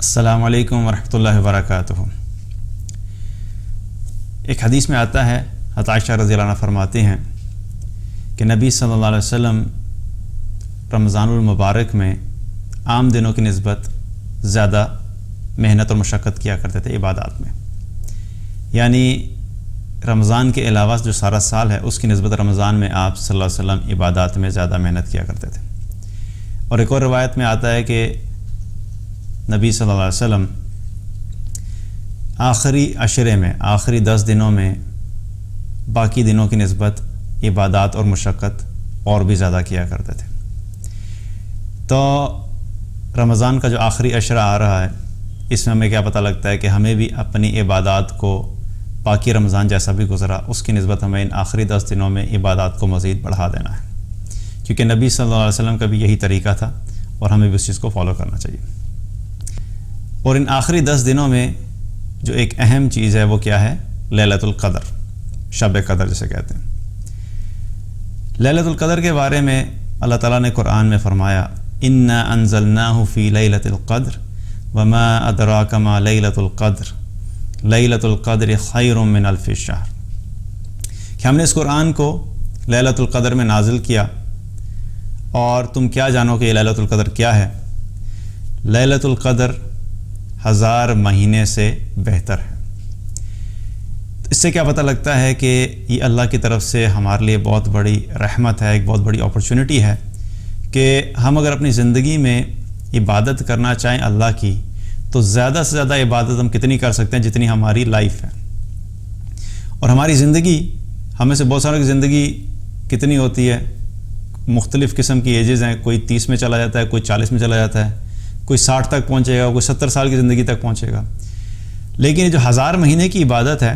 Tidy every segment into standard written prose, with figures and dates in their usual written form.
السلام علیکم ورحمۃ اللہ وبرکاتہ۔ ایک حدیث میں آتا ہے، حضرت عائشہ رضی اللہ عنہ فرماتے ہیں کہ نبی صلی اللہ علیہ وسلم رمضان المبارک میں عام دنوں کی نسبت زیادہ محنت اور مشقت کیا کرتے تھے عبادات میں، یعنی رمضان کے علاوہ جو سارا سال ہے اس کی نسبت رمضان میں آپ صلی اللہ علیہ وسلم عبادات میں زیادہ محنت کیا کرتے تھے۔ اور ایک اور روایت میں آتا ہے کہ نبی صلی اللہ علیہ وسلم آخری عشرے میں، آخری 10 دنوں میں باقی دنوں کی نسبت عبادات اور مشقت اور بھی زیادہ کیا کرتے تھے۔ تو رمضان کا جو آخری عشرہ آ رہا ہے، اس میں ہمیں کیا پتہ لگتا ہے کہ ہمیں بھی اپنی عبادات کو باقی رمضان جیسا بھی گزرا اس کی نسبت ہمیں ان آخری 10 دنوں میں عبادات کو مزید بڑھا دینا ہے، کیونکہ نبی صلی اللہ علیہ وسلم کا بھی یہی طریقہ تھا اور ہمیں بھی اس چیز کو فالو کرنا چاہیے۔ اور ان آخری 10 دنوں میں جو ایک اہم چیز ہے وہ کیا ہے؟ لیلۃ القدر، شب قدر جسے کہتے ہیں۔ لیلۃ القدر کے بارے میں اللہ تعالیٰ نے قرآن میں فرمایا، انا انزلناہ فی لیلۃ القدر وما ادراک ما لیلۃ القدر لیلۃ القدر خیر من الف شہر، کہ ہم نے اس قرآن کو لیلۃ القدر میں نازل کیا اور تم کیا جانو کہ یہ لیلۃ القدر کیا ہے؟ لیلۃ القدر 1000 مہینے سے بہتر ہے۔ اس سے کیا پتہ لگتا ہے کہ یہ اللہ کی طرف سے ہمارے لیے بہت بڑی رحمت ہے، ایک بہت بڑی اپرچونٹی ہے کہ ہم اگر اپنی زندگی میں عبادت کرنا چاہیں اللہ کی، تو زیادہ سے زیادہ عبادت ہم کتنی کر سکتے ہیں جتنی ہماری لائف ہے۔ اور ہماری زندگی، ہمیں سے بہت ساروں کی زندگی کتنی ہوتی ہے؟ مختلف قسم کی ایجز ہیں، کوئی 30 میں چلا جاتا ہے، کوئی 40 میں چلا جاتا ہے، کوئی 60 تک پہنچے گا، کوئی 70 سال کی زندگی تک پہنچے گا۔ لیکن جو 1000 مہینے کی عبادت ہے،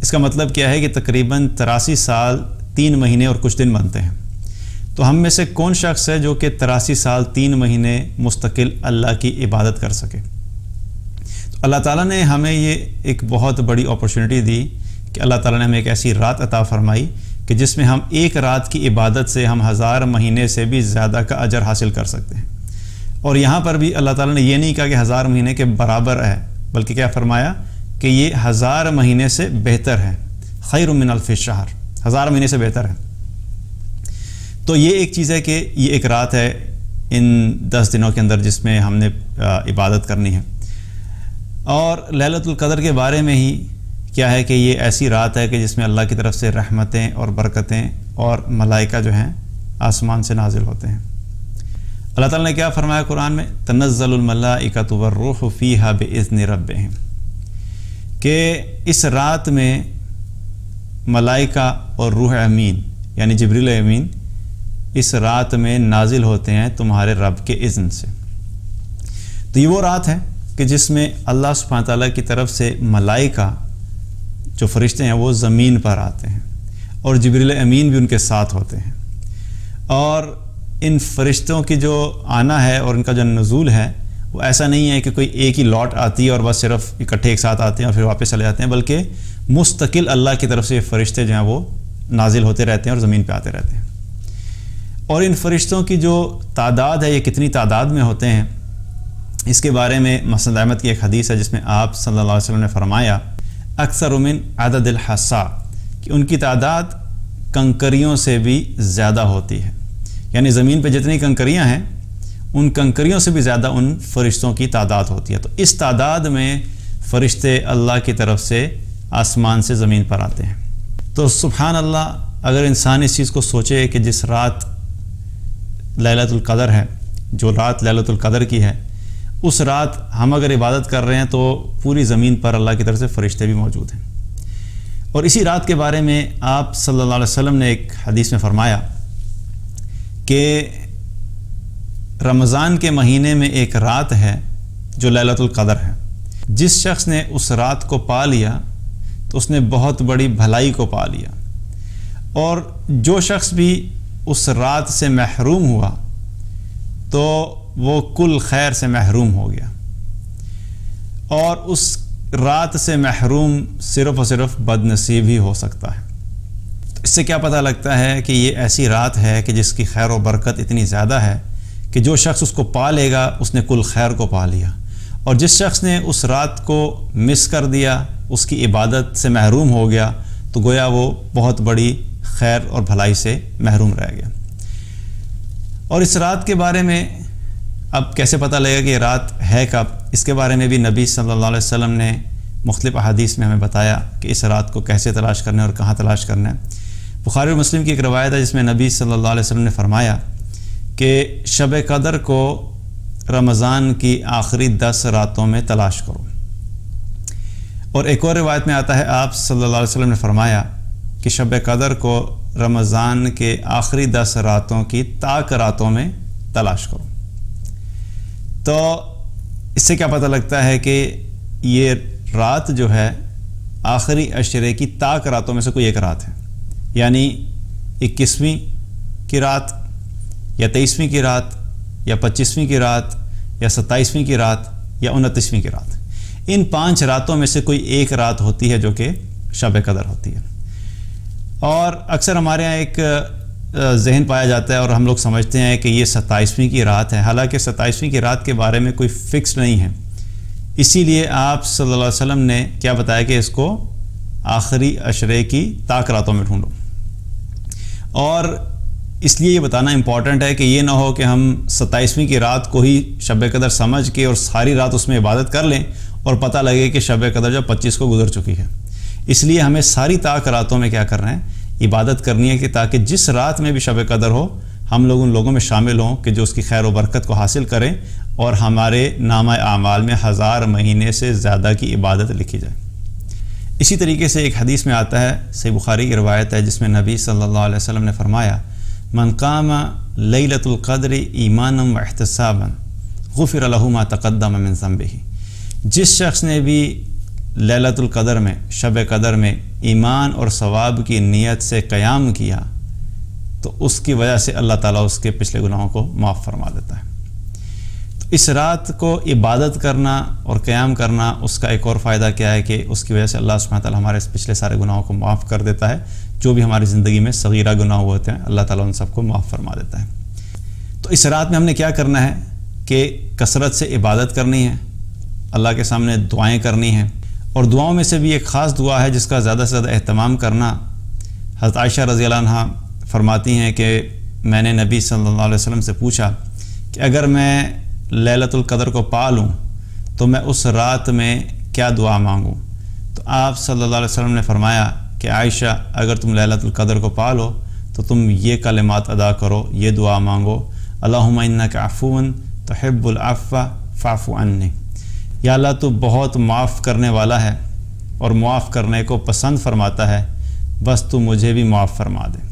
اس کا مطلب کیا ہے کہ تقریباً 83 سال 3 مہینے اور کچھ دن بنتے ہیں۔ تو ہم میں سے کون شخص ہے جو کہ 83 سال 3 مہینے مستقل اللہ کی عبادت کر سکے؟ تو اللہ تعالیٰ نے ہمیں یہ ایک بہت بڑی اپرچونٹی دی کہ اللہ تعالیٰ نے ہمیں ایک ایسی رات عطا فرمائی کہ جس میں ہم ایک رات کی عبادت سے ہم 1000 مہینے سے بھی زیادہ کا اجر حاصل کر سکتے ہیں۔ اور یہاں پر بھی اللہ تعالیٰ نے یہ نہیں کہا کہ 1000 مہینے کے برابر ہے، بلکہ کیا فرمایا کہ یہ 1000 مہینے سے بہتر ہے، خیر من الف شہر، 1000 مہینے سے بہتر ہے۔ تو یہ ایک چیز ہے کہ یہ ایک رات ہے ان 10 دنوں کے اندر جس میں ہم نے عبادت کرنی ہے۔ اور لیلۃ القدر کے بارے میں ہی کیا ہے کہ یہ ایسی رات ہے کہ جس میں اللہ کی طرف سے رحمتیں اور برکتیں اور ملائکہ جو ہیں آسمان سے نازل ہوتے ہیں۔ اللہ تعالیٰ نے کیا فرمایا قرآن میں؟ تنزل الملائکۃ والروح فیہا بإذن ربہم، کہ اس رات میں ملائکہ اور روح امین یعنی جبریل امین اس رات میں نازل ہوتے ہیں تمہارے رب کے اذن سے۔ تو یہ وہ رات ہے کہ جس میں اللہ سبحانہ تعالیٰ کی طرف سے ملائکہ جو فرشتے ہیں وہ زمین پر آتے ہیں اور جبریل امین بھی ان کے ساتھ ہوتے ہیں۔ اور ان فرشتوں کی جو آنا ہے اور ان کا جو نزول ہے وہ ایسا نہیں ہے کہ کوئی ایک ہی لاٹ آتی ہے اور بس صرف اکٹھے ایک ساتھ آتے ہیں اور پھر واپس چلے جاتے ہیں، بلکہ مستقل اللہ کی طرف سے یہ فرشتے جو ہیں وہ نازل ہوتے رہتے ہیں اور زمین پہ آتے رہتے ہیں۔ اور ان فرشتوں کی جو تعداد ہے، یہ کتنی تعداد میں ہوتے ہیں، اس کے بارے میں مسند احمد کی ایک حدیث ہے جس میں آپ صلی اللہ علیہ وسلم نے فرمایا، اکثر من عدد الحصا، کہ ان کی تعداد کنکریوں سے بھی زیادہ ہوتی ہے، یعنی زمین پہ جتنی کنکریاں ہیں ان کنکریوں سے بھی زیادہ ان فرشتوں کی تعداد ہوتی ہے۔ تو اس تعداد میں فرشتے اللہ کی طرف سے آسمان سے زمین پر آتے ہیں۔ تو سبحان اللہ، اگر انسان اس چیز کو سوچے کہ جس رات لیلۃ القدر ہے، جو رات لیلۃ القدر کی ہے، اس رات ہم اگر عبادت کر رہے ہیں تو پوری زمین پر اللہ کی طرف سے فرشتے بھی موجود ہیں۔ اور اسی رات کے بارے میں آپ صلی اللہ علیہ وسلم نے ایک حدیث میں فرمایا کہ رمضان کے مہینے میں ایک رات ہے جو لیلۃ القدر ہے، جس شخص نے اس رات کو پا لیا تو اس نے بہت بڑی بھلائی کو پا لیا، اور جو شخص بھی اس رات سے محروم ہوا تو وہ کل خیر سے محروم ہو گیا، اور اس رات سے محروم صرف اور صرف بد نصیب ہی ہو سکتا ہے۔ اس سے کیا پتہ لگتا ہے کہ یہ ایسی رات ہے کہ جس کی خیر و برکت اتنی زیادہ ہے کہ جو شخص اس کو پا لے گا اس نے کل خیر کو پا لیا، اور جس شخص نے اس رات کو مس کر دیا، اس کی عبادت سے محروم ہو گیا، تو گویا وہ بہت بڑی خیر اور بھلائی سے محروم رہ گیا۔ اور اس رات کے بارے میں اب کیسے پتہ لگے گا کہ یہ رات ہے کب؟ اس کے بارے میں بھی نبی صلی اللہ علیہ وسلم نے مختلف احادیث میں ہمیں بتایا کہ اس رات کو کیسے تلاش کرنا ہے اور کہاں تلاش کرنا ہے۔ بخاری اور مسلم کی ایک روایت ہے جس میں نبی صلی اللہ علیہ وسلم نے فرمایا کہ شب قدر کو رمضان کی آخری 10 راتوں میں تلاش کرو۔ اور ایک اور روایت میں آتا ہے آپ صلی اللہ علیہ وسلم نے فرمایا کہ شب قدر کو رمضان کے آخری 10 راتوں کی تاک راتوں میں تلاش کرو۔ تو اس سے کیا پتہ لگتا ہے کہ یہ رات جو ہے آخری عشرے کی تاک راتوں میں سے کوئی ایک رات ہے، یعنی 21ویں کی رات یا 23ویں کی رات یا 25ویں کی رات یا 27ویں کی رات یا 29ویں کی رات، ان 5 راتوں میں سے کوئی ایک رات ہوتی ہے جو کہ شب قدر ہوتی ہے۔ اور اکثر ہمارے ہاں ایک ذہن پایا جاتا ہے اور ہم لوگ سمجھتے ہیں کہ یہ 27ویں کی رات ہے، حالانکہ 27ویں کی رات کے بارے میں کوئی فکس نہیں ہے۔ اسی لیے آپ صلی اللہ علیہ وسلم نے کیا بتایا کہ اس کو آخری عشرے کی تاک راتوں میں ڈھونڈو۔ اور اس لیے یہ بتانا امپورٹنٹ ہے کہ یہ نہ ہو کہ ہم 27ویں کی رات کو ہی شب قدر سمجھ کے اور ساری رات اس میں عبادت کر لیں اور پتہ لگے کہ شب قدر جو 25 کو گزر چکی ہے۔ اس لیے ہمیں ساری تاک راتوں میں کیا کرنا ہے؟ عبادت کرنی ہے کہ تاکہ جس رات میں بھی شب قدر ہو ہم لوگ ان لوگوں میں شامل ہوں کہ جو اس کی خیر و برکت کو حاصل کریں اور ہمارے نامہ اعمال میں 1000 مہینے سے زیادہ کی عبادت لکھی جائے۔ اسی طریقے سے ایک حدیث میں آتا ہے، صحیح بخاری کی روایت ہے، جس میں نبی صلی اللہ علیہ وسلم نے فرمایا من قام لیلۃ القدر ایمانا واحتسابا غفر له ما تقدم من ذنبہ، جس شخص نے بھی لیلۃ القدر میں، شب قدر میں ایمان اور ثواب کی نیت سے قیام کیا تو اس کی وجہ سے اللہ تعالیٰ اس کے پچھلے گناہوں کو معاف فرما دیتا ہے۔ تو اس رات کو عبادت کرنا اور قیام کرنا، اس کا ایک اور فائدہ کیا ہے کہ اس کی وجہ سے اللہ سبحانہ وتعالیٰ ہمارے پچھلے سارے گناہوں کو معاف کر دیتا ہے۔ جو بھی ہماری زندگی میں صغیرہ گناہ ہوتے ہیں اللہ تعالیٰ ان سب کو معاف فرما دیتا ہے۔ تو اس رات میں ہم نے کیا کرنا ہے کہ کثرت سے عبادت کرنی ہے، اللہ کے سامنے دعائیں کرنی ہیں، اور دعاؤں میں سے بھی ایک خاص دعا ہے جس کا زیادہ سے زیادہ اہتمام کرنا۔ حضرت عائشہ رضی اللہ عنہا فرماتی ہیں کہ میں نے نبی صلی اللہ علیہ وسلم سے پوچھا کہ اگر میں لیلۃ القدر کو پا لوں تو میں اس رات میں کیا دعا مانگوں؟ تو آپ صلی اللہ علیہ وسلم نے فرمایا کہ عائشہ اگر تم لیلۃ القدر کو پا لو تو تم یہ کلمات ادا کرو، یہ دعا مانگو، اللہم انک عفو تحب العفو فاعف عنی، یا اللہ تو بہت معاف کرنے والا ہے اور معاف کرنے کو پسند فرماتا ہے، بس تو مجھے بھی معاف فرما دے۔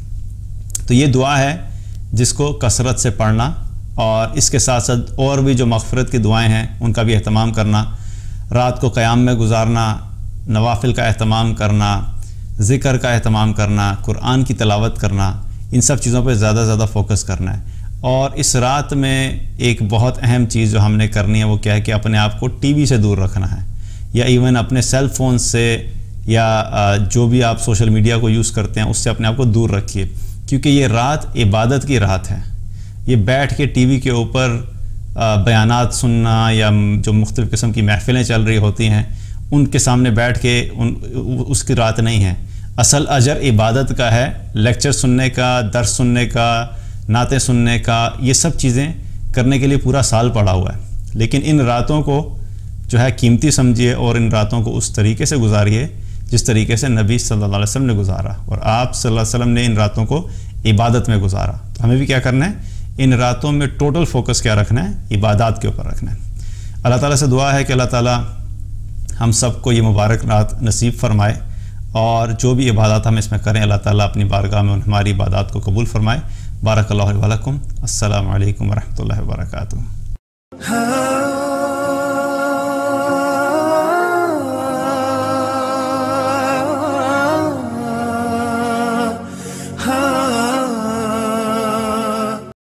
تو یہ دعا ہے جس کو کثرت سے پڑھنا، اور اس کے ساتھ ساتھ اور بھی جو مغفرت کی دعائیں ہیں ان کا بھی اہتمام کرنا، رات کو قیام میں گزارنا، نوافل کا اہتمام کرنا، ذکر کا اہتمام کرنا، قرآن کی تلاوت کرنا، ان سب چیزوں پہ زیادہ زیادہ فوکس کرنا ہے۔ اور اس رات میں ایک بہت اہم چیز جو ہم نے کرنی ہے وہ کیا ہے کہ اپنے آپ کو ٹی وی سے دور رکھنا ہے، یا ایون اپنے سیل فون سے یا جو بھی آپ سوشل میڈیا کو یوز کرتے ہیں اس سے اپنے آپ کو دور رکھیے، کیونکہ یہ رات عبادت کی رات ہے۔ یہ بیٹھ کے ٹی وی کے اوپر بیانات سننا یا جو مختلف قسم کی محفلیں چل رہی ہوتی ہیں ان کے سامنے بیٹھ کے اس کی رات نہیں ہے۔ اصل اجر عبادت کا ہے، لیکچر سننے کا، درس سننے کا، نعتیں سننے کا، یہ سب چیزیں کرنے کے لیے پورا سال پڑا ہوا ہے، لیکن ان راتوں کو جو ہے قیمتی سمجھیے اور ان راتوں کو اس طریقے سے گزاریے جس طریقے سے نبی صلی اللہ علیہ وسلم نے گزارا، اور آپ صلی اللہ علیہ وسلم نے ان راتوں کو عبادت میں گزارا۔ تو ہمیں بھی کیا کرنا ہے؟ ان راتوں میں ٹوٹل فوکس کیا رکھنا ہے؟ عبادات کے اوپر رکھنا ہے۔ اللہ تعالیٰ سے دعا ہے کہ اللہ تعالیٰ ہم سب کو یہ مبارک رات نصیب فرمائے، اور جو بھی عبادات ہم اس میں کریں اللہ تعالیٰ اپنی بارگاہ میں ہماری عبادات کو قبول فرمائے۔ بارک اللہ علیہ ولکم۔ السلام علیکم ورحمۃ اللہ وبرکاتہ۔